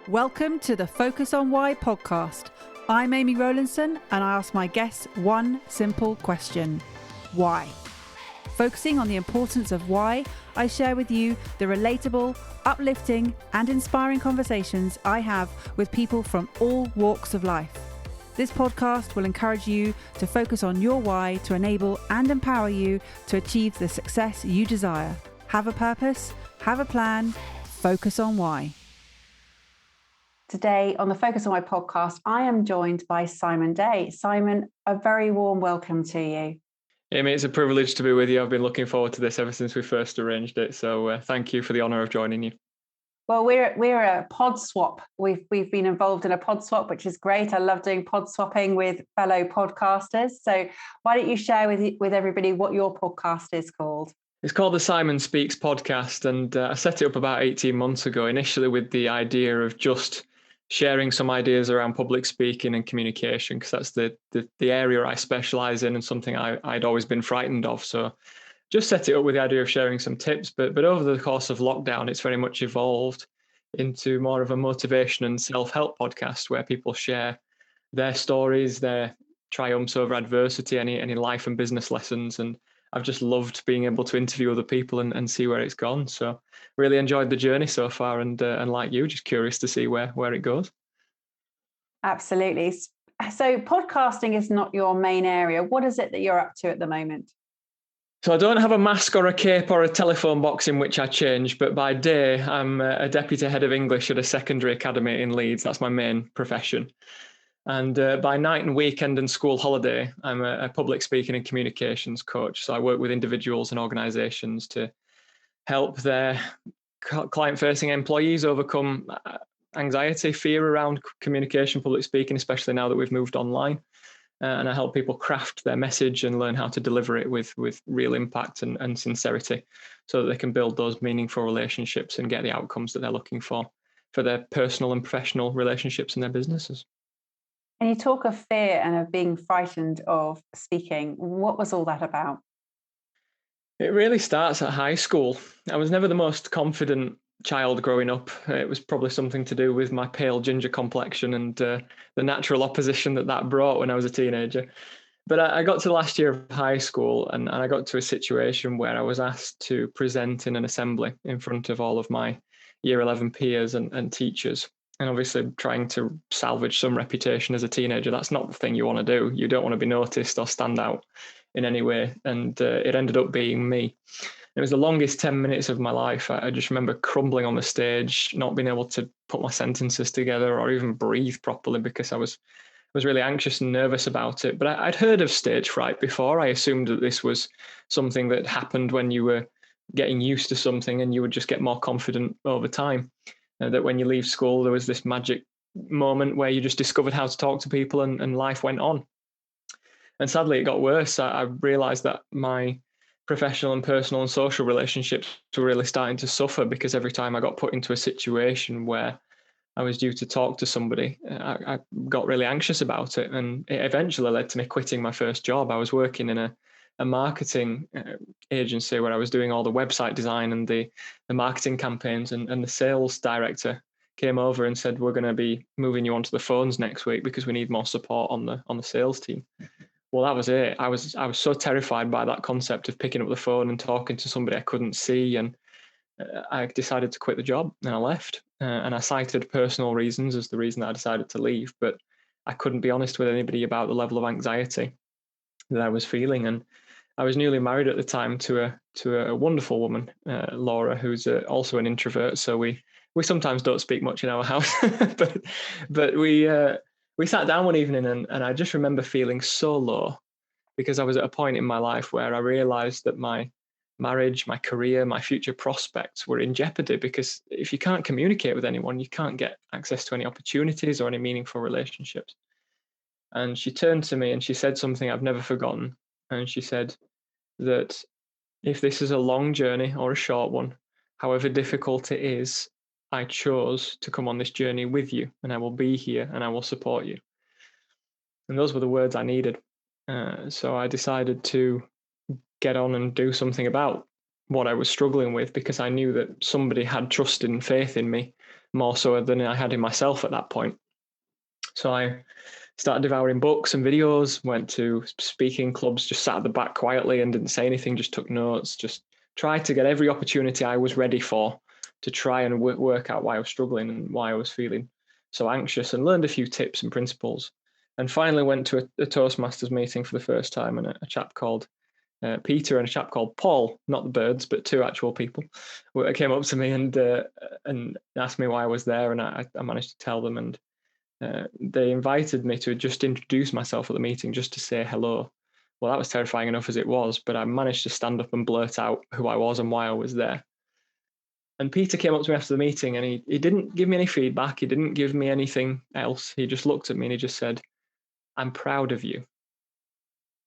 Welcome to the Focus on Why podcast. I'm Amy Rowlandson and I ask my guests one simple question. Why? Focusing on the importance of why, I share with you the relatable, uplifting and inspiring conversations I have with people from all walks of life. This podcast will encourage you to focus on your why to enable and empower you to achieve the success you desire. Have a purpose, have a plan, focus on why. Today on the Focus on Why podcast, I am joined by Simon Day. Simon, a very warm welcome to you. Amy, it's a privilege to be with you. I've been looking forward to this ever since we first arranged it. So thank you for the honour of joining you. Well, we're a pod swap. We've been involved in a pod swap, which is great. I love doing pod swapping with fellow podcasters. So why don't you share with everybody what your podcast is called? It's called the Simon Speaks podcast, and I set it up about 18 months ago, initially with the idea of just sharing some ideas around public speaking and communication, because that's the area I specialise in and something I'd always been frightened of. So just set it up with the idea of sharing some tips. But over the course of lockdown, it's very much evolved into more of a motivation and self-help podcast where people share their stories, their triumphs over adversity, any life and business lessons. And I've just loved being able to interview other people and see where it's gone. So really enjoyed the journey so far, and like you, just curious to see where it goes. Absolutely. So podcasting is not your main area. What is it that you're up to at the moment? So I don't have a mask or a cape or a telephone box in which I change, but by day I'm a deputy head of English at a secondary academy in Leeds. That's my main profession. And by night and weekend and school holiday, I'm a public speaking and communications coach. So I work with individuals and organisations to help their client-facing employees overcome anxiety, fear around communication, public speaking, especially now that we've moved online. And I help people craft their message and learn how to deliver it with real impact and sincerity so that they can build those meaningful relationships and get the outcomes that they're looking for their personal and professional relationships and their businesses. And you talk of fear and of being frightened of speaking. What was all that about? It really starts at high school. I was never the most confident child growing up. It was probably something to do with my pale ginger complexion and the natural opposition that brought when I was a teenager. But I got to the last year of high school and I got to a situation where I was asked to present in an assembly in front of all of my year 11 peers and teachers. And obviously trying to salvage some reputation as a teenager, that's not the thing you want to do. You don't want to be noticed or stand out in any way. And it ended up being me. It was the longest 10 minutes of my life. I just remember crumbling on the stage, not being able to put my sentences together or even breathe properly because I was really anxious and nervous about it. But I'd heard of stage fright before. I assumed that this was something that happened when you were getting used to something and you would just get more confident over time. That when you leave school, there was this magic moment where you just discovered how to talk to people and life went on. And sadly, it got worse. I realized that my professional and personal and social relationships were really starting to suffer because every time I got put into a situation where I was due to talk to somebody, I got really anxious about it. And it eventually led to me quitting my first job. I was working in a marketing agency where I was doing all the website design and the marketing campaigns, and the sales director came over and said, we're going to be moving you onto the phones next week because we need more support on the sales team. Well, that was it. I was so terrified by that concept of picking up the phone and talking to somebody I couldn't see, and I decided to quit the job and I left. And I cited personal reasons as the reason that I decided to leave, but I couldn't be honest with anybody about the level of anxiety that I was feeling. And I was newly married at the time to a wonderful woman, Laura, who's also an introvert. So we sometimes don't speak much in our house, but we sat down one evening and I just remember feeling so low because I was at a point in my life where I realized that my marriage, my career, my future prospects were in jeopardy, because if you can't communicate with anyone, you can't get access to any opportunities or any meaningful relationships. And she turned to me and she said something I've never forgotten. And she said that if this is a long journey or a short one, however difficult it is, I chose to come on this journey with you, and I will be here and I will support you. And those were the words I needed. So I decided to get on and do something about what I was struggling with, because I knew that somebody had trusted and faith in me more so than I had in myself at that point. So I started devouring books and videos, went to speaking clubs, just sat at the back quietly and didn't say anything, just took notes, just tried to get every opportunity I was ready for to try and work out why I was struggling and why I was feeling so anxious, and learned a few tips and principles. And finally went to a Toastmasters meeting for the first time, and a chap called Peter and a chap called Paul, not the birds, but two actual people, came up to me and asked me why I was there, and I managed to tell them, and they invited me to just introduce myself at the meeting, just to say hello. Well, that was terrifying enough as it was, but I managed to stand up and blurt out who I was and why I was there. And Peter came up to me after the meeting, and he didn't give me any feedback. He didn't give me anything else. He just looked at me and he just said, "I'm proud of you."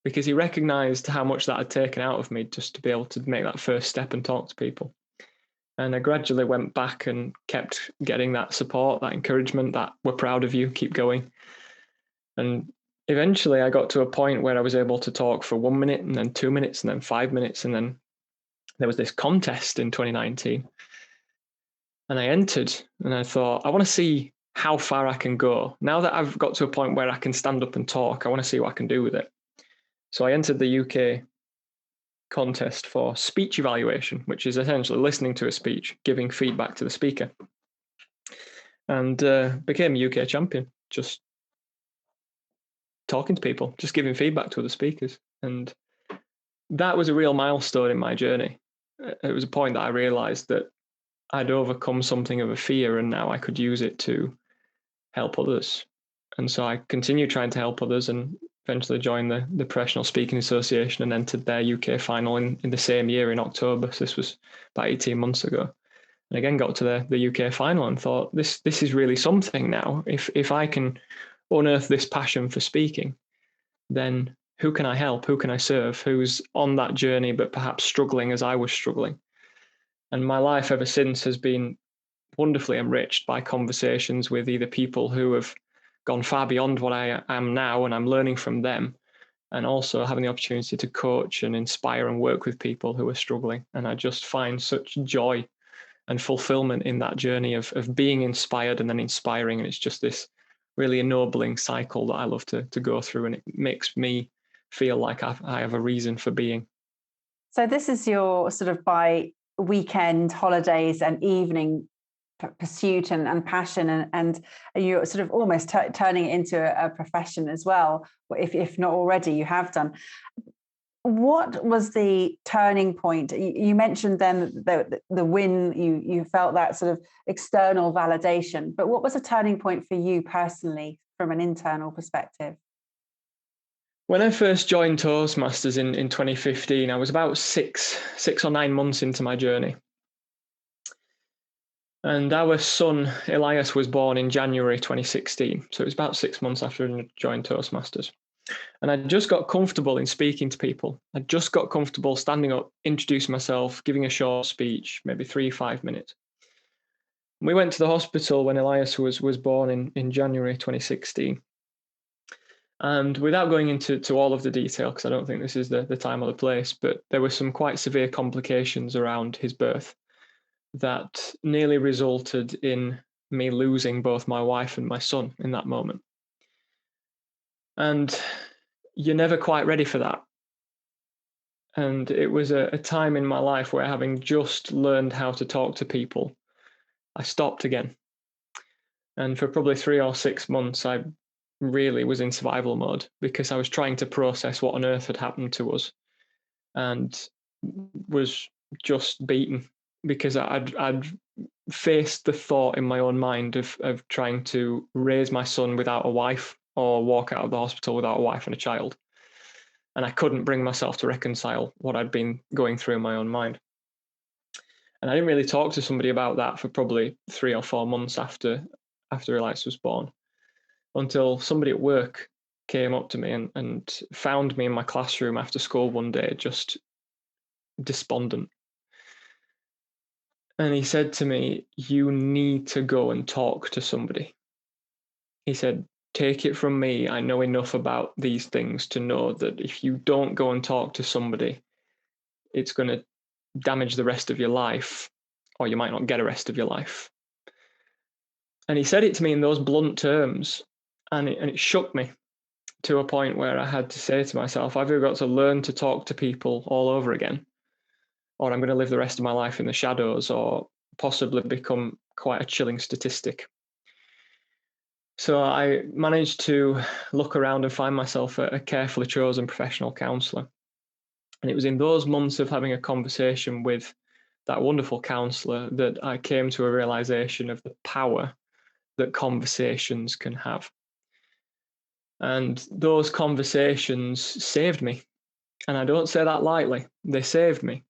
Because he recognized how much that had taken out of me just to be able to make that first step and talk to people. And I gradually went back and kept getting that support, that encouragement, that "we're proud of you, keep going." And eventually I got to a point where I was able to talk for 1 minute, and then 2 minutes, and then 5 minutes. And then there was this contest in 2019. And I entered, and I thought, I want to see how far I can go. Now that I've got to a point where I can stand up and talk, I want to see what I can do with it. So I entered the UK contest for speech evaluation, which is essentially listening to a speech, giving feedback to the speaker, and became UK champion, just talking to people, just giving feedback to other speakers. And that was a real milestone in my journey. It was a point that I realized that I'd overcome something of a fear, and now I could use it to help others. And so I continued trying to help others, and eventually joined the Professional Speaking Association and entered their UK final in the same year in October. So this was about 18 months ago. And again, got to the UK final and thought, this is really something now. If I can unearth this passion for speaking, then who can I help? Who can I serve? Who's on that journey but perhaps struggling as I was struggling? And my life ever since has been wonderfully enriched by conversations with either people who have gone far beyond what I am now, and I'm learning from them, and also having the opportunity to coach and inspire and work with people who are struggling. And I just find such joy and fulfillment in that journey of being inspired and then inspiring. And it's just this really ennobling cycle that I love to go through, and it makes me feel like I have a reason for being. So this is your sort of by weekend, holidays and evening pursuit and passion, and you're sort of almost turning it into a profession as well, if not already you have done. What was the turning point? You mentioned then the win, you felt that sort of external validation, but what was a turning point for you personally from an internal perspective? When I first joined Toastmasters in 2015, I was about six or 9 months into my journey. And our son, Elias, was born in January 2016. So it was about 6 months after I joined Toastmasters. And I just got comfortable in speaking to people. I just got comfortable standing up, introducing myself, giving a short speech, maybe 3-5 minutes. We went to the hospital when Elias was born in January 2016. And without going into all of the detail, because I don't think this is the time or the place, but there were some quite severe complications around his birth that nearly resulted in me losing both my wife and my son in that moment. And you're never quite ready for that. And it was a time in my life where, having just learned how to talk to people, I stopped again. And for probably 3 or 6 months, I really was in survival mode, because I was trying to process what on earth had happened to us, and was just beaten because I'd faced the thought in my own mind of trying to raise my son without a wife, or walk out of the hospital without a wife and a child. And I couldn't bring myself to reconcile what I'd been going through in my own mind. And I didn't really talk to somebody about that for probably 3 or 4 months after Elias was born, until somebody at work came up to me and found me in my classroom after school one day, just despondent. And he said to me, "You need to go and talk to somebody." He said, "Take it from me, I know enough about these things to know that if you don't go and talk to somebody, it's going to damage the rest of your life, or you might not get a rest of your life. And he said it to me in those blunt terms, and it shook me to a point where I had to say to myself, I've either got to learn to talk to people all over again, or I'm going to live the rest of my life in the shadows, or possibly become quite a chilling statistic. So I managed to look around and find myself a carefully chosen professional counsellor. And it was in those months of having a conversation with that wonderful counsellor that I came to a realization of the power that conversations can have. And those conversations saved me. And I don't say that lightly, they saved me.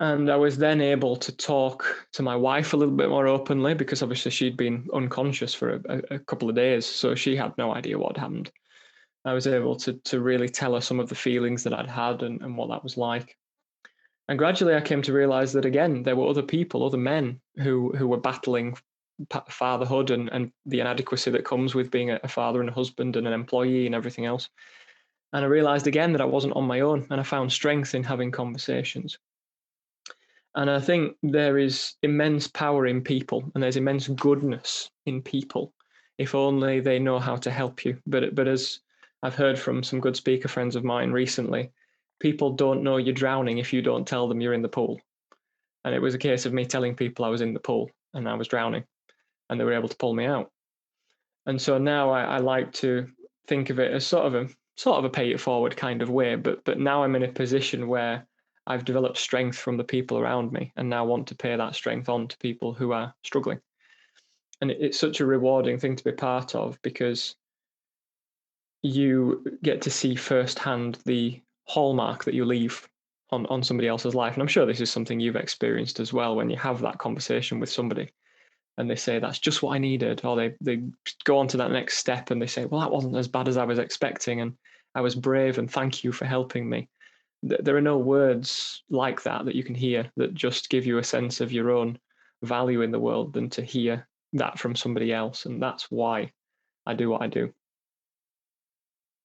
And I was then able to talk to my wife a little bit more openly, because obviously she'd been unconscious for a couple of days, so she had no idea what had happened. I was able to really tell her some of the feelings that I'd had and what that was like. And gradually I came to realize that, again, there were other people, other men who were battling fatherhood and the inadequacy that comes with being a father and a husband and an employee and everything else. And I realized again that I wasn't on my own, and I found strength in having conversations. And I think there is immense power in people, and there's immense goodness in people, if only they know how to help you. But as I've heard from some good speaker friends of mine recently, people don't know you're drowning if you don't tell them you're in the pool. And it was a case of me telling people I was in the pool and I was drowning, and they were able to pull me out. And so now I like to think of it as sort of a pay it forward kind of way. But now I'm in a position where I've developed strength from the people around me, and now want to pay that strength on to people who are struggling. And it's such a rewarding thing to be part of, because you get to see firsthand the hallmark that you leave on somebody else's life. And I'm sure this is something you've experienced as well, when you have that conversation with somebody and they say, that's just what I needed, or they go on to that next step and they say, well, that wasn't as bad as I was expecting, and I was brave, and thank you for helping me. There are no words like that you can hear that just give you a sense of your own value in the world than to hear that from somebody else. And that's why I do what I do.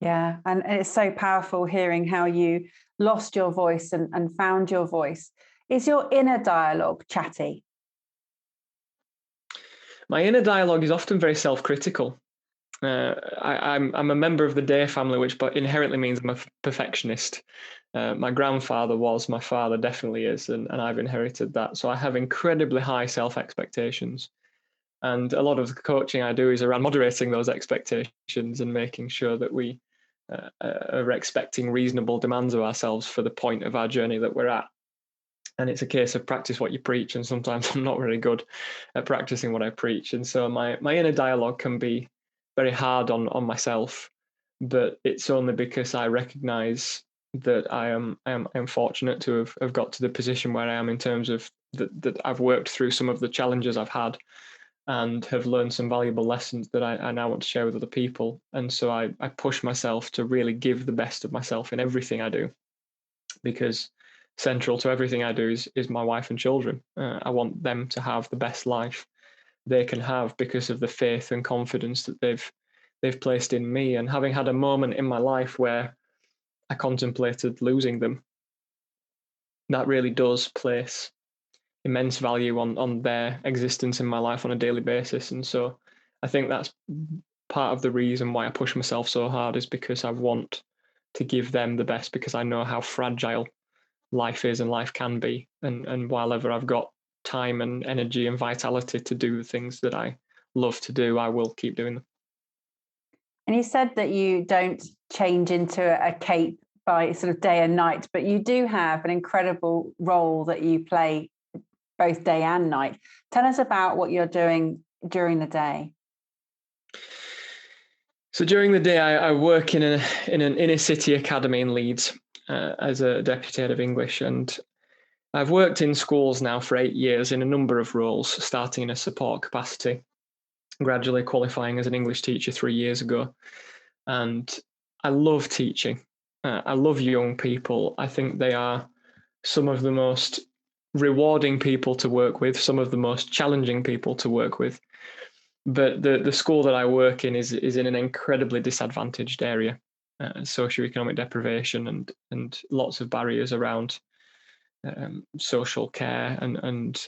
Yeah, and it's so powerful hearing how you lost your voice and found your voice. Is your inner dialogue chatty? My inner dialogue is often very self-critical. I'm a member of the Day family, which inherently means I'm a perfectionist. My grandfather was, my father definitely is, and I've inherited that. So I have incredibly high self-expectations. And a lot of the coaching I do is around moderating those expectations and making sure that we are expecting reasonable demands of ourselves for the point of our journey that we're at. And it's a case of practice what you preach. And sometimes I'm not really good at practicing what I preach. And so my inner dialogue can be very hard on myself, but it's only because I recognize that I am fortunate to have got to the position where I am, in terms of that I've worked through some of the challenges I've had and have learned some valuable lessons that I now want to share with other people. And so I push myself to really give the best of myself in everything I do, because central to everything I do is my wife and children. I want them to have the best life they can have because of the faith and confidence that they've placed in me. And having had a moment in my life where I contemplated losing them, that really does place immense value on their existence in my life on a daily basis. And so I think that's part of the reason why I push myself so hard, is because I want to give them the best, because I know how fragile life is and life can be. And while ever I've got time and energy and vitality to do the things that I love to do, I will keep doing them. And you said that you don't change into a cape by sort of day and night, but you do have an incredible role that you play both day and night. Tell us about what you're doing during the day. So during the day, I work in an inner city academy in Leeds as a deputy head of English. And I've worked in schools now for 8 years in a number of roles, starting in a support capacity, gradually qualifying as an English teacher 3 years ago. And I love teaching. I love young people. I think they are some of the most rewarding people to work with, some of the most challenging people to work with. But the school that I work in is in an incredibly disadvantaged area, socioeconomic deprivation and lots of barriers around social care and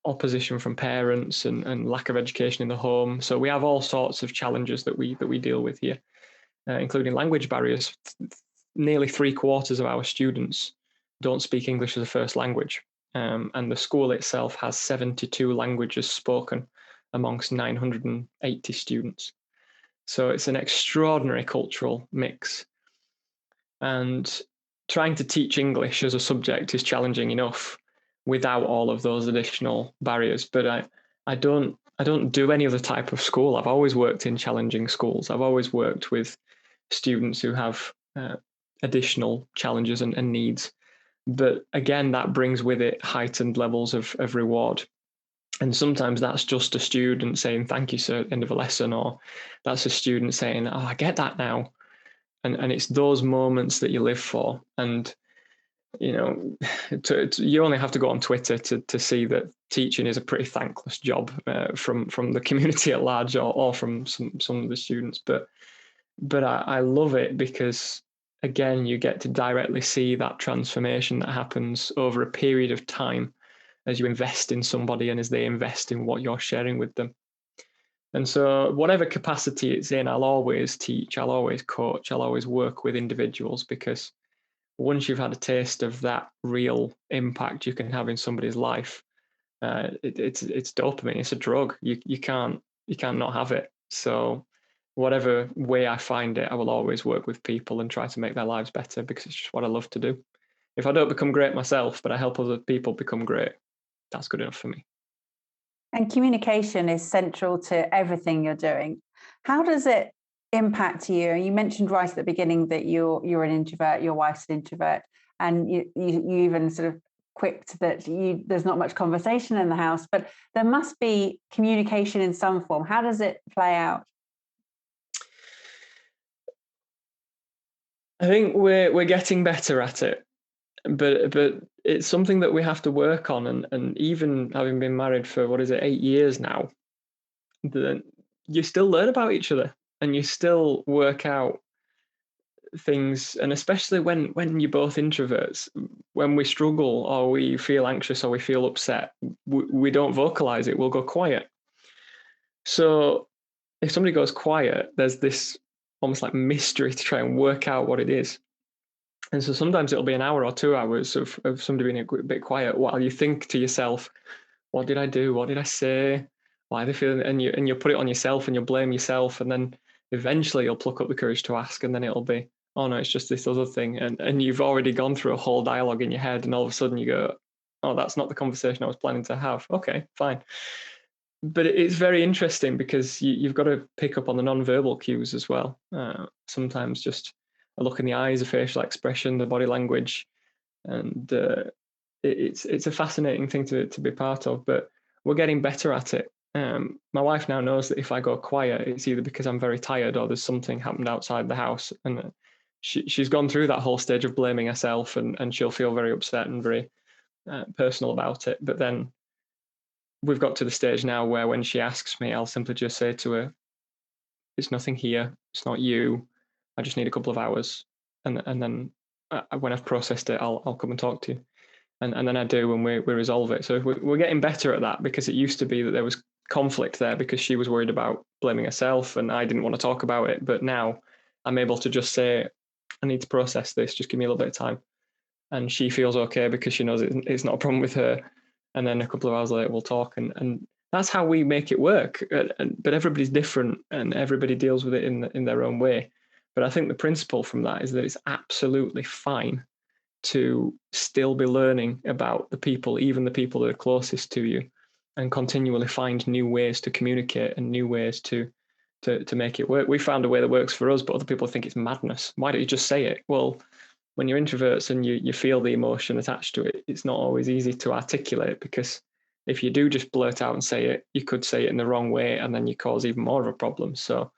opposition from parents and lack of education in the home. So we have all sorts of challenges that we deal with here, including language barriers. Nearly 3/4 of our students don't speak English as a first language, and the school itself has 72 languages spoken amongst 980 students. So it's an extraordinary cultural mix. And trying to teach English as a subject is challenging enough without all of those additional barriers. But I don't do any other type of school. I've always worked in challenging schools. I've always worked with students who have additional challenges and needs. But again, that brings with it heightened levels of reward. And sometimes that's just a student saying, "Thank you, sir," at the end of a lesson, or that's a student saying, "Oh, I get that now." And it's those moments that you live for. And you know, you only have to go on Twitter to see that teaching is a pretty thankless job from the community at large, or from some of the students. But I love it because, again, you get to directly see that transformation that happens over a period of time as you invest in somebody and as they invest in what you're sharing with them. And so whatever capacity it's in, I'll always teach, I'll always coach, I'll always work with individuals, because once you've had a taste of that real impact you can have in somebody's life, it's dopamine. It's a drug. You can't not have it. So whatever way I find it, I will always work with people and try to make their lives better, because it's just what I love to do. If I don't become great myself, but I help other people become great, that's good enough for me. And communication is central to everything you're doing. How does it impact you? You mentioned right at the beginning that you're an introvert, your wife's an introvert, and you even sort of quipped that there's not much conversation in the house, but there must be communication in some form. How does it play out? I think we're getting better at it, but it's something that we have to work on. And even having been married for, what is it, 8 years now, then you still learn about each other and you still work out things. And especially when you're both introverts, when we struggle or we feel anxious or we feel upset, we don't vocalize it, we'll go quiet. So if somebody goes quiet, there's this almost like mystery to try and work out what it is. And so sometimes it'll be an hour or 2 hours of somebody being a bit quiet while you think to yourself, what did I do? What did I say? Why are they feeling? And you put it on yourself and you blame yourself. And then eventually you'll pluck up the courage to ask. And then it'll be, oh no, it's just this other thing. And you've already gone through a whole dialogue in your head. And all of a sudden you go, oh, that's not the conversation I was planning to have. Okay, fine. But it's very interesting because you've got to pick up on the non-verbal cues as well. Sometimes just a look in the eyes, a facial expression, the body language, and it's a fascinating thing to be part of. But we're getting better at it. My wife now knows that if I go quiet, it's either because I'm very tired or there's something happened outside the house, and she's gone through that whole stage of blaming herself, and she'll feel very upset and very personal about it. But then we've got to the stage now where when she asks me, I'll simply just say to her, "It's nothing here. It's not you. I just need a couple of hours, and then when I've processed it, I'll come and talk to you." And then I do, and we resolve it. So we're getting better at that, because it used to be that there was conflict there because she was worried about blaming herself and I didn't want to talk about it. But now I'm able to just say, "I need to process this. Just give me a little bit of time." And she feels okay because she knows it's not a problem with her. And then a couple of hours later, we'll talk. And that's how we make it work. But everybody's different and everybody deals with it in their own way. But I think the principle from that is that it's absolutely fine to still be learning about the people, even the people that are closest to you, and continually find new ways to communicate and new ways to make it work. We found a way that works for us, but other people think it's madness. Why don't you just say it? Well, when you're introverts and you feel the emotion attached to it, it's not always easy to articulate, because if you do just blurt out and say it, you could say it in the wrong way and then you cause even more of a problem. So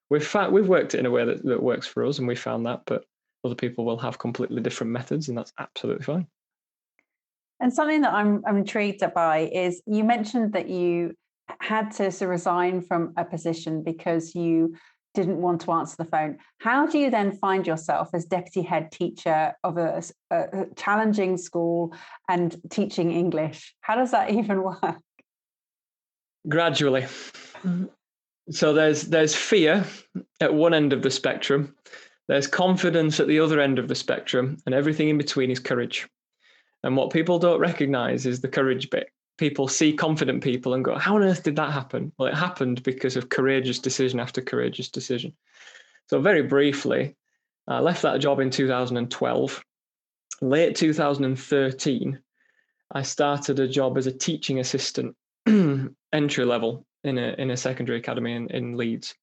we've worked it in a way that works for us, and we found that, but other people will have completely different methods, and that's absolutely fine. And something that I'm intrigued by is you mentioned that you had to resign from a position because you didn't want to answer the phone. How do you then find yourself as deputy head teacher of a challenging school and teaching English? How does that even work? Gradually. So there's fear at one end of the spectrum, there's confidence at the other end of the spectrum, and everything in between is courage. And what people don't recognize is the courage bit. People see confident people and go, how on earth did that happen? Well, it happened because of courageous decision after courageous decision. So very briefly, I left that job in 2012. Late 2013, I started a job as a teaching assistant, entry level in a secondary academy in Leeds.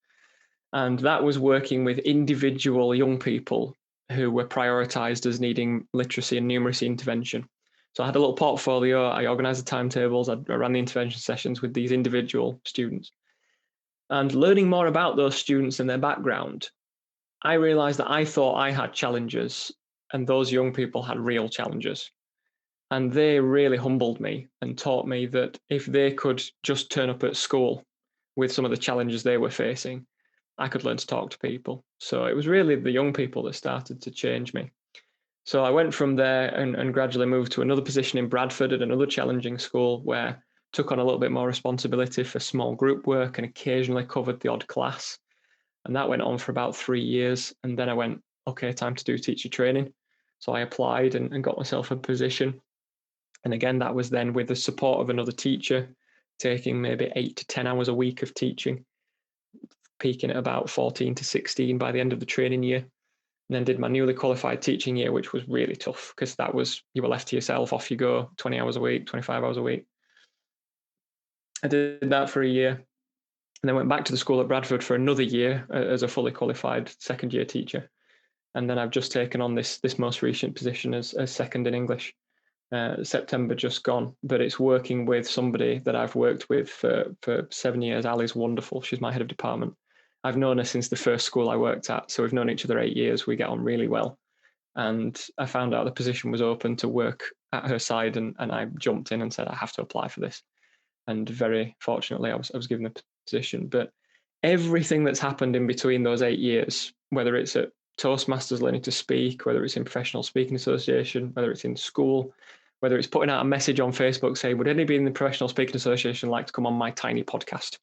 And that was working with individual young people who were prioritized as needing literacy and numeracy intervention. So I had a little portfolio, I organized the timetables, I ran the intervention sessions with these individual students. And learning more about those students and their background, I realized that I thought I had challenges and those young people had real challenges. And they really humbled me and taught me that if they could just turn up at school with some of the challenges they were facing, I could learn to talk to people. So it was really the young people that started to change me. So I went from there and gradually moved to another position in Bradford at another challenging school where I took on a little bit more responsibility for small group work and occasionally covered the odd class. And that went on for about 3 years. And then I went, okay, time to do teacher training. So I applied and got myself a position. And again, that was then with the support of another teacher, taking maybe 8 to 10 hours a week of teaching, peaking at about 14 to 16 by the end of the training year. And then did my newly qualified teaching year, which was really tough because that was, you were left to yourself, off you go, 20 hours a week, 25 hours a week. I did that for a year and then went back to the school at Bradford for another year as a fully qualified second year teacher. And then I've just taken on this most recent position as second in English. September just gone, but it's working with somebody that I've worked with for 7 years. Ali's wonderful. She's my head of department. I've known her since the first school I worked at. So we've known each other 8 years. We get on really well. And I found out the position was open to work at her side, and I jumped in and said, I have to apply for this. And very fortunately, I was given the position. But everything that's happened in between those 8 years, whether it's at Toastmasters learning to speak, whether it's in Professional Speaking Association, whether it's in school, whether it's putting out a message on Facebook saying, would anybody in the Professional Speaking Association like to come on my tiny podcast?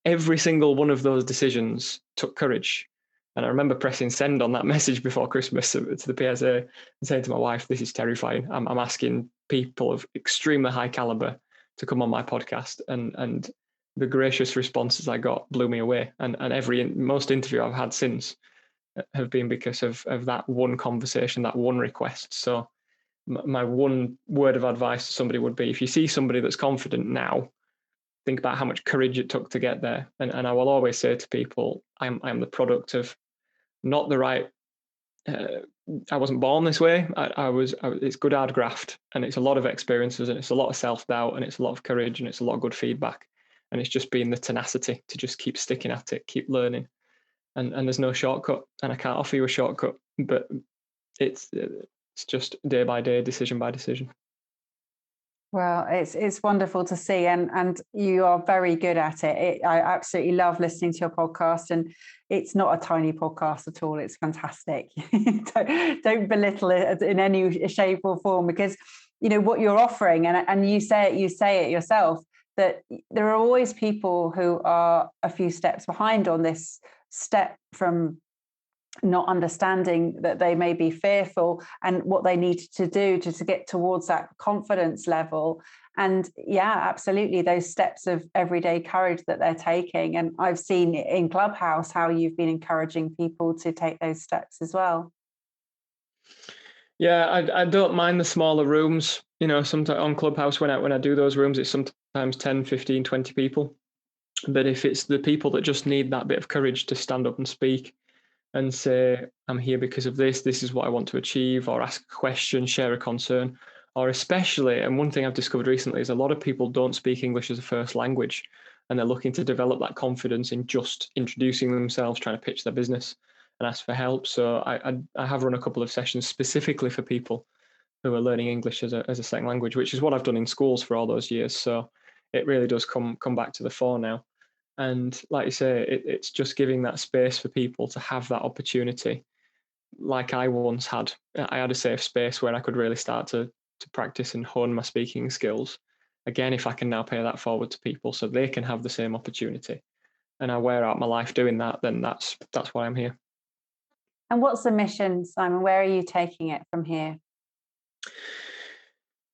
Every single one of those decisions took courage. And I remember pressing send on that message before Christmas to the PSA and saying to my wife, this is terrifying. I'm asking people of extremely high caliber to come on my podcast. And the gracious responses I got blew me away. And most interview I've had since have been because of that one conversation, that one request. So my one word of advice to somebody would be, if you see somebody that's confident now, think about how much courage it took to get there. And I will always say to people, I'm the product of not the right, I wasn't born this way. It's good hard graft, and it's a lot of experiences, and it's a lot of self-doubt, and it's a lot of courage, and it's a lot of good feedback. And it's just being the tenacity to just keep sticking at it, keep learning. And there's no shortcut, and I can't offer you a shortcut, but it's just day by day, decision by decision. Well, it's wonderful to see, and you are very good at it. I absolutely love listening to your podcast, and it's not a tiny podcast at all. It's fantastic. Don't belittle it in any shape or form, because you know what you're offering, and you say it yourself, that there are always people who are a few steps behind on this step from not understanding that they may be fearful and what they need to do to get towards that confidence level. And yeah, absolutely, those steps of everyday courage that they're taking. And I've seen in Clubhouse how you've been encouraging people to take those steps as well. Yeah, I don't mind the smaller rooms. You know, sometimes on Clubhouse, when I do those rooms, it's sometimes 10, 15, 20 people. But if it's the people that just need that bit of courage to stand up and speak and say, I'm here because of this is what I want to achieve, or ask a question, share a concern, or especially, and one thing I've discovered recently is a lot of people don't speak English as a first language, and they're looking to develop that confidence in just introducing themselves, trying to pitch their business and ask for help. So I have run a couple of sessions specifically for people who are learning English as a second language, which is what I've done in schools for all those years. So it really does come back to the fore now. And like you say, it's just giving that space for people to have that opportunity. Like I once had, I had a safe space where I could really start to practice and hone my speaking skills. Again, if I can now pay that forward to people so they can have the same opportunity, and I wear out my life doing that, then that's why I'm here. And what's the mission, Simon? Where are you taking it from here?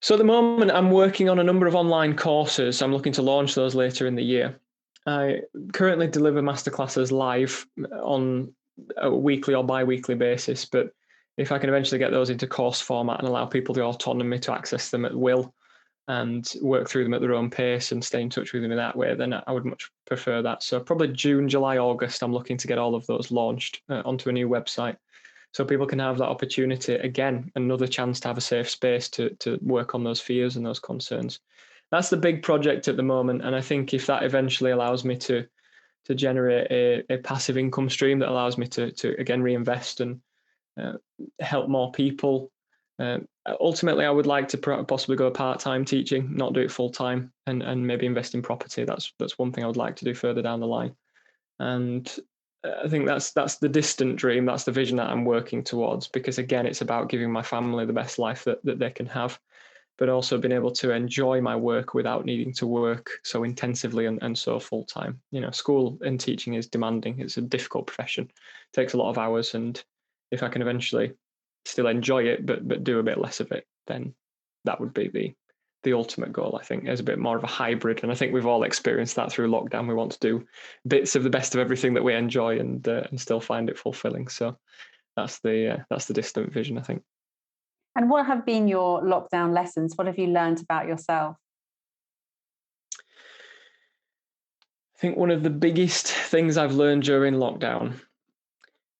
So at the moment, I'm working on a number of online courses. I'm looking to launch those later in the year. I currently deliver masterclasses live on a weekly or bi-weekly basis, but if I can eventually get those into course format and allow people the autonomy to access them at will and work through them at their own pace and stay in touch with them in that way, then I would much prefer that. So probably June, July, August, I'm looking to get all of those launched onto a new website, so people can have that opportunity again, another chance to have a safe space to work on those fears and those concerns. That's the big project at the moment, and I think if that eventually allows me to generate a passive income stream that allows me to again reinvest and help more people. Ultimately, I would like to possibly go part-time teaching, not do it full-time, and maybe invest in property. That's one thing I would like to do further down the line. And I think that's the distant dream. That's the vision that I'm working towards, because again, it's about giving my family the best life that they can have, but also being able to enjoy my work without needing to work so intensively and so full time. School and teaching is demanding. It's a difficult profession. It takes a lot of hours, and if I can eventually still enjoy it, but do a bit less of it, then that would be the ultimate goal. I think there's a bit more of a hybrid, and I think we've all experienced that through lockdown. We want to do bits of the best of everything that we enjoy and still find it fulfilling. So that's the distant vision, I think. And what have been your lockdown lessons? What have you learned about yourself? I think one of the biggest things I've learned during lockdown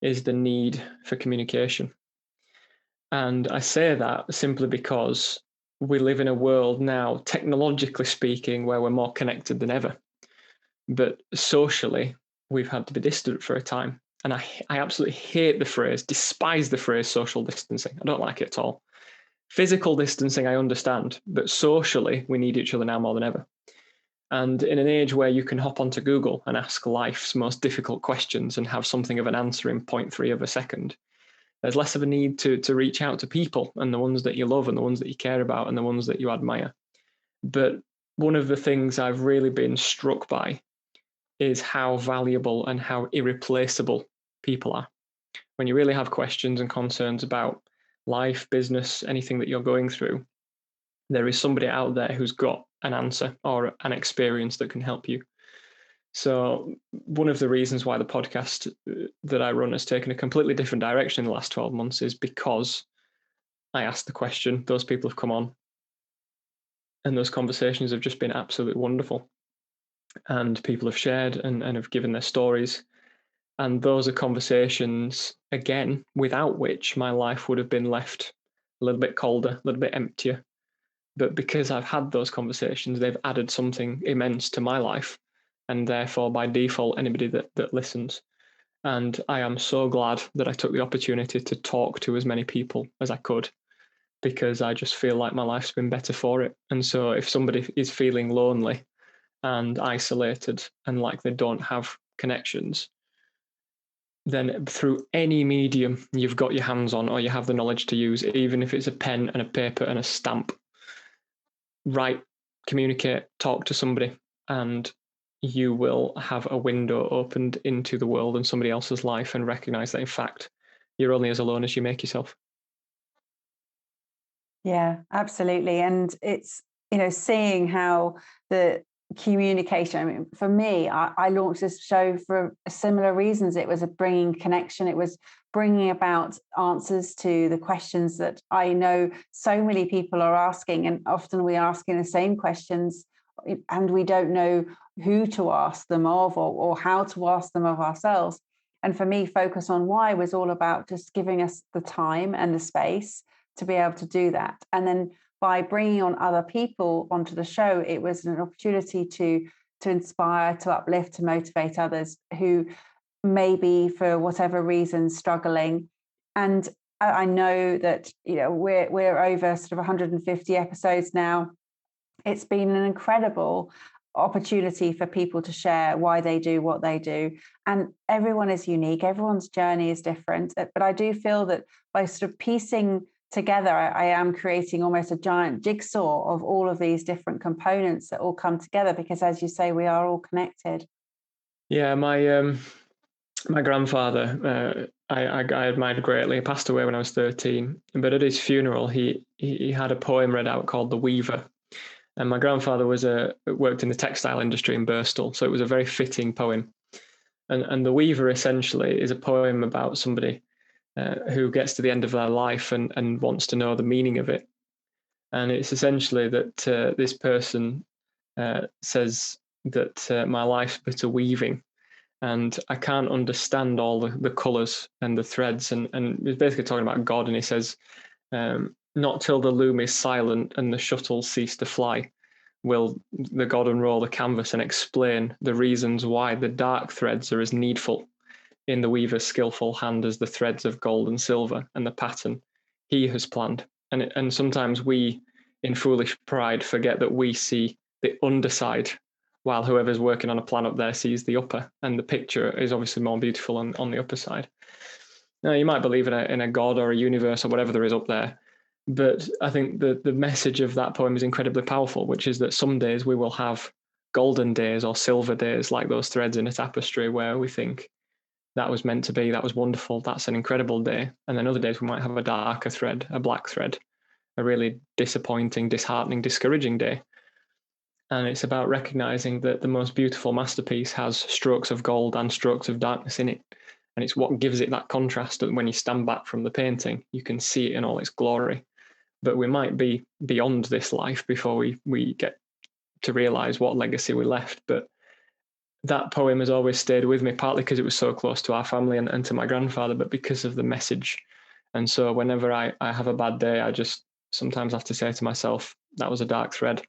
is the need for communication. And I say that simply because we live in a world now, technologically speaking, where we're more connected than ever. But socially, we've had to be distant for a time. And I absolutely hate the phrase, despise the phrase social distancing. I don't like it at all. Physical distancing, I understand, but socially, we need each other now more than ever. And in an age where you can hop onto Google and ask life's most difficult questions and have something of an answer in 0.3 of a second, there's less of a need to reach out to people, and the ones that you love and the ones that you care about and the ones that you admire. But one of the things I've really been struck by is how valuable and how irreplaceable people are. When you really have questions and concerns about life, business, anything that you're going through, there is somebody out there who's got an answer or an experience that can help you. So one of the reasons why the podcast that I run has taken a completely different direction in the last 12 months is because I asked the question, those people have come on, and those conversations have just been absolutely wonderful. And people have shared and have given their stories. And those are conversations, again, without which my life would have been left a little bit colder, a little bit emptier. But because I've had those conversations, they've added something immense to my life. And therefore, by default, anybody that listens. And I am so glad that I took the opportunity to talk to as many people as I could, because I just feel like my life's been better for it. And so if somebody is feeling lonely and isolated and like they don't have connections, then through any medium you've got your hands on or you have the knowledge to use, even if it's a pen and a paper and a stamp, write, communicate, talk to somebody, and you will have a window opened into the world and somebody else's life, and recognize that in fact you're only as alone as you make yourself. Yeah, absolutely. And it's, seeing how the communication, I mean, for me, I launched this show for similar reasons. It was a bringing connection. It was bringing about answers to the questions that I know so many people are asking. And often we're asking the same questions and we don't know who to ask them of or how to ask them of ourselves. And for me, Focus on Why was all about just giving us the time and the space to be able to do that. And then by bringing on other people onto the show, it was an opportunity to inspire, to uplift, to motivate others who may be, for whatever reason, struggling. And I know that we're over sort of 150 episodes now. It's been an incredible opportunity for people to share why they do what they do. And everyone is unique, everyone's journey is different. But I do feel that by sort of piecing together, I am creating almost a giant jigsaw of all of these different components that all come together, because as you say, we are all connected. Yeah, my grandfather, I admired greatly. He passed away when I was 13, but at his funeral, he had a poem read out called "The Weaver." And my grandfather worked in the textile industry in Birstall, so it was a very fitting poem. And "The Weaver" essentially is a poem about somebody who gets to the end of their life and wants to know the meaning of it. And it's essentially that this person says that my life's but a weaving, and I can't understand all the colours and the threads. And he's basically talking about God, and he says, not till the loom is silent and the shuttle cease to fly will the God unroll the canvas and explain the reasons why the dark threads are as needful in the weaver's skillful hand as the threads of gold and silver and the pattern he has planned. And sometimes we, in foolish pride, forget that we see the underside, while whoever's working on a plan up there sees the upper, and the picture is obviously more beautiful on the upper side. Now, you might believe in a God or a universe or whatever there is up there, but I think the message of that poem is incredibly powerful, which is that some days we will have golden days or silver days, like those threads in a tapestry, where we think that was meant to be, that was wonderful, that's an incredible day. And then other days we might have a darker thread, a black thread, a really disappointing, disheartening, discouraging day. And it's about recognizing that the most beautiful masterpiece has strokes of gold and strokes of darkness in it. And it's what gives it that contrast that when you stand back from the painting, you can see it in all its glory. But we might be beyond this life before we get to realize what legacy we left. But that poem has always stayed with me, partly because it was so close to our family and to my grandfather, but because of the message. And so whenever I have a bad day, I just sometimes have to say to myself, that was a dark thread.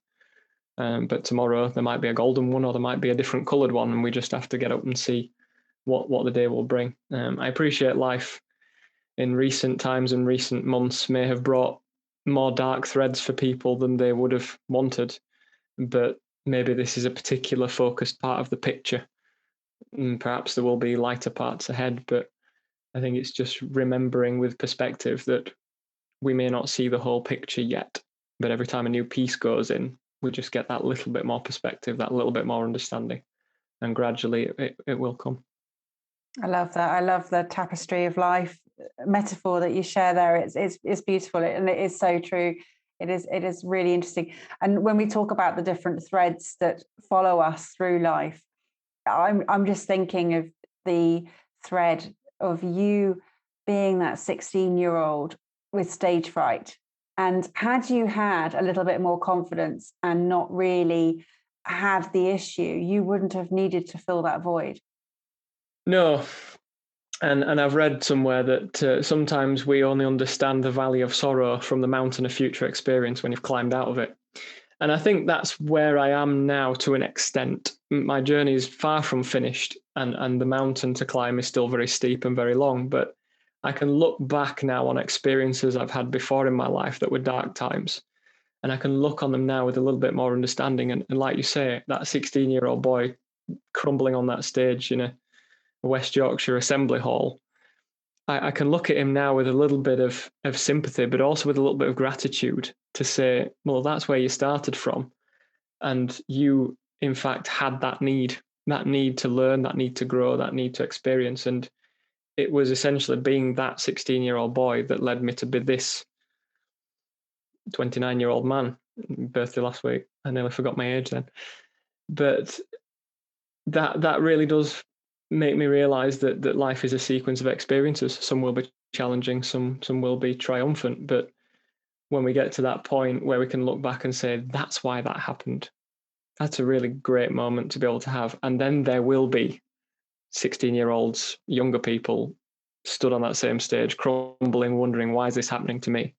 But tomorrow there might be a golden one, or there might be a different coloured one, and we just have to get up and see what the day will bring. I appreciate life in recent times and recent months may have brought more dark threads for people than they would have wanted, but maybe this is a particular focused part of the picture. And perhaps there will be lighter parts ahead, but I think it's just remembering with perspective that we may not see the whole picture yet, but every time a new piece goes in, we just get that little bit more perspective, that little bit more understanding, and gradually it will come. I love that. I love the tapestry of life metaphor that you share there. It's beautiful, and it is so true. It is really interesting. And when we talk about the different threads that follow us through life, I'm just thinking of the thread of you being that 16-year-old with stage fright. And had you had a little bit more confidence and not really had the issue, you wouldn't have needed to fill that void. No. And I've read somewhere that sometimes we only understand the valley of sorrow from the mountain of future experience when you've climbed out of it. And I think that's where I am now to an extent. My journey is far from finished, and the mountain to climb is still very steep and very long. But I can look back now on experiences I've had before in my life that were dark times. And I can look on them now with a little bit more understanding. And like you say, that 16-year-old boy crumbling on that stage in a West Yorkshire Assembly Hall, I can look at him now with a little bit of sympathy, but also with a little bit of gratitude to say, well, that's where you started from. And you, in fact, had that need to learn, that need to grow, that need to experience. And it was essentially being that 16-year-old boy that led me to be this 29-year-old man. Birthday last week. I nearly forgot my age then. But that really does make me realize that life is a sequence of experiences. Some will be challenging, some will be triumphant. But when we get to that point where we can look back and say, that's why that happened, that's a really great moment to be able to have. And then there will be 16-year-olds, younger people, stood on that same stage, crumbling, wondering, why is this happening to me?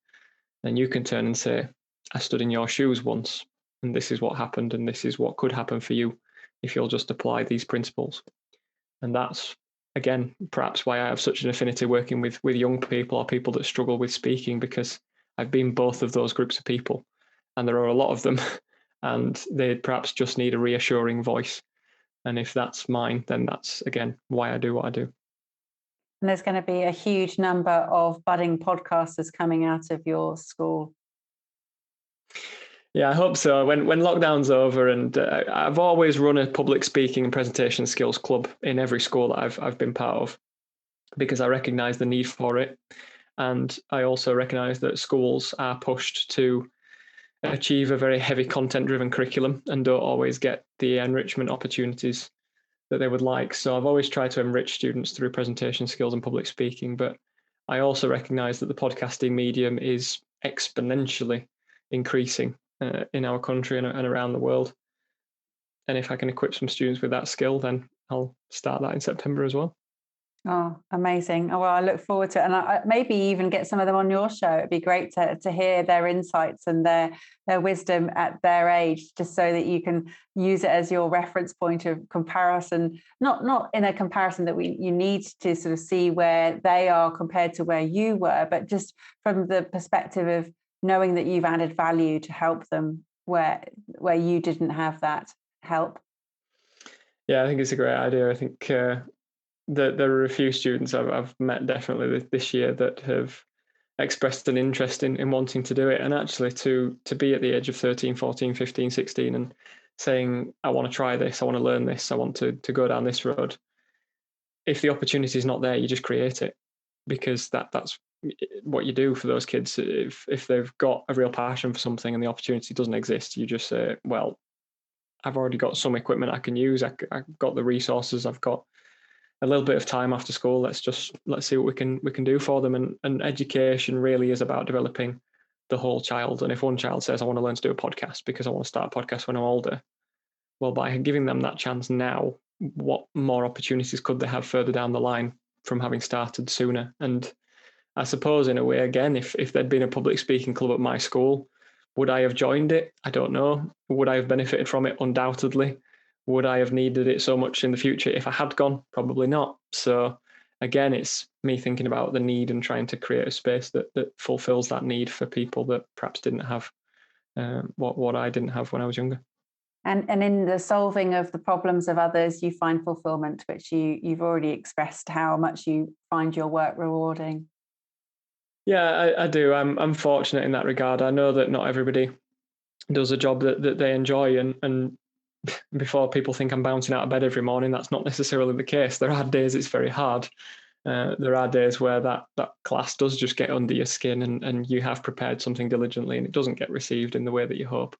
And you can turn and say, I stood in your shoes once, and this is what happened, and this is what could happen for you if you'll just apply these principles. And that's, again, perhaps why I have such an affinity working with young people or people that struggle with speaking, because I've been both of those groups of people, and there are a lot of them. and they perhaps just need a reassuring voice. And if that's mine, then that's, again, why I do what I do. And there's going to be a huge number of budding podcasters coming out of your school. Yeah, I hope so. When lockdown's over, and I've always run a public speaking and presentation skills club in every school that I've been part of, because I recognise the need for it, and I also recognise that schools are pushed to achieve a very heavy content-driven curriculum and don't always get the enrichment opportunities that they would like. So I've always tried to enrich students through presentation skills and public speaking, but I also recognise that the podcasting medium is exponentially increasing in our country and around the world. And if I can equip some students with that skill, then I'll start that in September as well. Oh, amazing. Oh, well, I look forward to it. And I maybe even get some of them on your show. It'd be great to hear their insights and their wisdom at their age, just so that you can use it as your reference point of comparison, not in a comparison that you need to sort of see where they are compared to where you were, but just from the perspective of knowing that you've added value to help them where you didn't have that help. Yeah, I think it's a great idea. I think there are a few students I've met definitely this year that have expressed an interest in wanting to do it. And actually to be at the age of 13, 14, 15, 16 and saying, I want to try this, I want to learn this, I want to go down this road. If the opportunity is not there, you just create it, because that's what you do for those kids. If they've got a real passion for something and the opportunity doesn't exist, you just say, well, I've already got some equipment I can use. I've got the resources. I've got a little bit of time after school. Let's see what we can do for them. And education really is about developing the whole child. And if one child says, I want to learn to do a podcast because I want to start a podcast when I'm older, well, by giving them that chance now, what more opportunities could they have further down the line from having started sooner? And I suppose in a way, again, if there'd been a public speaking club at my school, would I have joined it? I don't know. Would I have benefited from it? Undoubtedly. Would I have needed it so much in the future if I had gone? Probably not. So again, it's me thinking about the need and trying to create a space that fulfills that need for people that perhaps didn't have what I didn't have when I was younger. And in the solving of the problems of others, you find fulfillment, which you've already expressed how much you find your work rewarding. Yeah, I do. I'm fortunate in that regard. I know that not everybody does a job that they enjoy, and before people think I'm bouncing out of bed every morning, that's not necessarily the case. There are days it's very hard. There are days where that class does just get under your skin, and you have prepared something diligently and it doesn't get received in the way that you hope.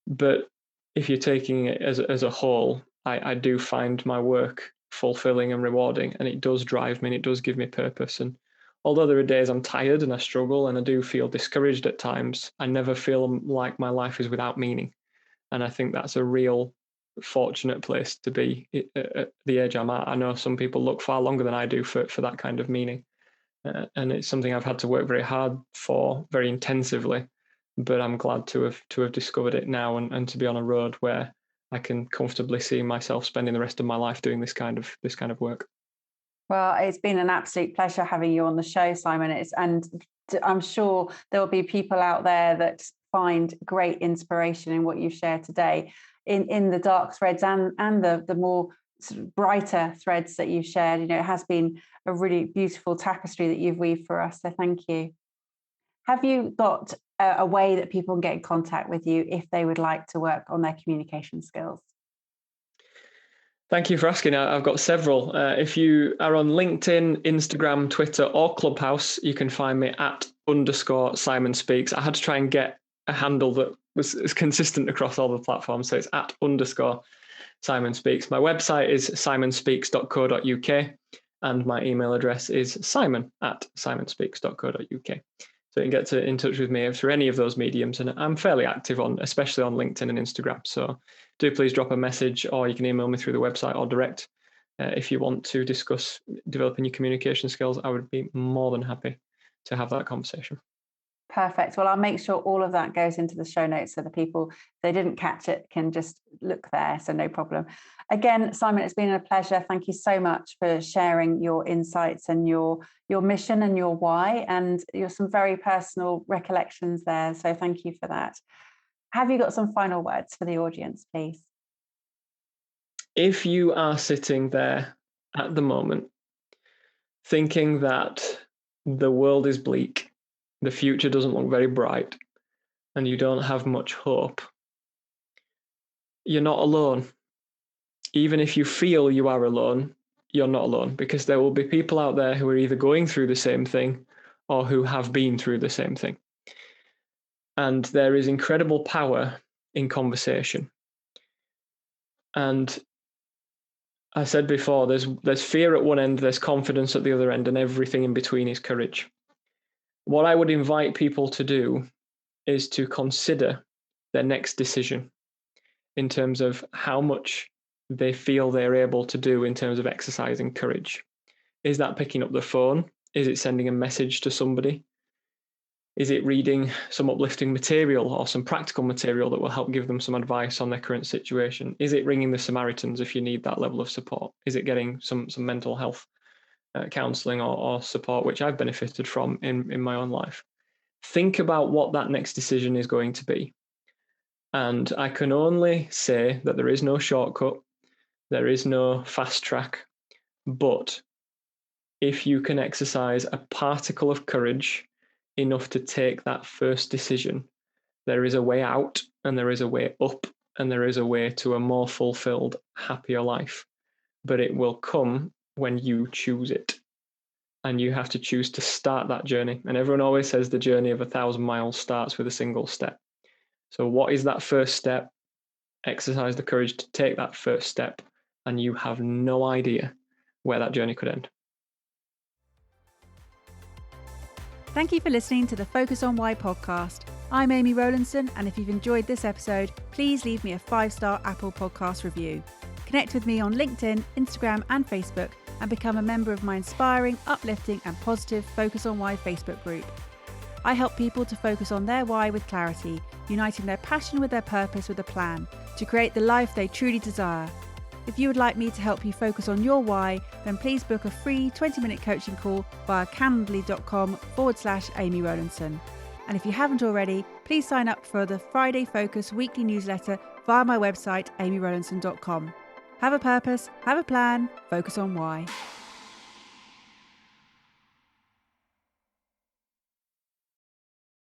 But if you're taking it as a whole, I do find my work fulfilling and rewarding, and it does drive me and it does give me purpose. And although there are days I'm tired and I struggle and I do feel discouraged at times, I never feel like my life is without meaning. And I think that's a real fortunate place to be at the age I'm at. I know some people look far longer than I do for that kind of meaning. And it's something I've had to work very hard for, very intensively. But I'm glad to have discovered it now, and to be on a road where I can comfortably see myself spending the rest of my life doing this kind of work. Well, it's been an absolute pleasure having you on the show, Simon. And I'm sure there will be people out there that find great inspiration in what you've shared today, in the dark threads and the more sort of brighter threads that you've shared. It has been a really beautiful tapestry that you've weaved for us. So thank you. Have you got a way that people can get in contact with you if they would like to work on their communication skills? Thank you for asking. I've got several. If you are on LinkedIn, Instagram, Twitter, or Clubhouse, you can find me at _Simon Speaks. I had to try and get a handle that was consistent across all the platforms. So it's at _Simon Speaks. My website is simonspeaks.co.uk, and my email address is simon@simonspeaks.co.uk. So you can get in touch with me through any of those mediums. And I'm fairly active especially on LinkedIn and Instagram. So do please drop a message, or you can email me through the website or direct. If you want to discuss developing your communication skills, I would be more than happy to have that conversation. Perfect. Well, I'll make sure all of that goes into the show notes so the people, if they didn't catch it, can just look there. So no problem. Again, Simon, it's been a pleasure. Thank you so much for sharing your insights and your mission and your why, and some very personal recollections there. So thank you for that. Have you got some final words for the audience, please? If you are sitting there at the moment thinking that the world is bleak, the future doesn't look very bright, and you don't have much hope, you're not alone. Even if you feel you are alone, you're not alone, because there will be people out there who are either going through the same thing or who have been through the same thing. And there is incredible power in conversation. And I said before, there's fear at one end, there's confidence at the other end, and everything in between is courage. What I would invite people to do is to consider their next decision in terms of how much they feel they're able to do in terms of exercising courage. Is that picking up the phone? Is it sending a message to somebody? Is it reading some uplifting material or some practical material that will help give them some advice on their current situation? Is it ringing the Samaritans if you need that level of support? Is it getting some mental health counselling or support, which I've benefited from in my own life? Think about what that next decision is going to be. And I can only say that there is no shortcut, there is no fast track, but if you can exercise a particle of courage enough to take that first decision, there is a way out and there is a way up and there is a way to a more fulfilled, happier life. But it will come when you choose it. And you have to choose to start that journey. And everyone always says the journey of 1,000 miles starts with a single step. So what is that first step? Exercise the courage to take that first step, and you have no idea where that journey could end. Thank you for listening to the Focus on Why podcast. I'm Amy Rowlandson, and if you've enjoyed this episode, please leave me a 5-star Apple Podcast review. Connect with me on LinkedIn, Instagram and Facebook, and become a member of my inspiring, uplifting and positive Focus on Why Facebook group. I help people to focus on their why with clarity, uniting their passion with their purpose with a plan to create the life they truly desire. If you would like me to help you focus on your why, then please book a free 20-minute coaching call via calendly.com/Amy Rowlandson. And if you haven't already, please sign up for the Friday Focus weekly newsletter via my website, amyrowlandson.com. Have a purpose, have a plan, focus on why.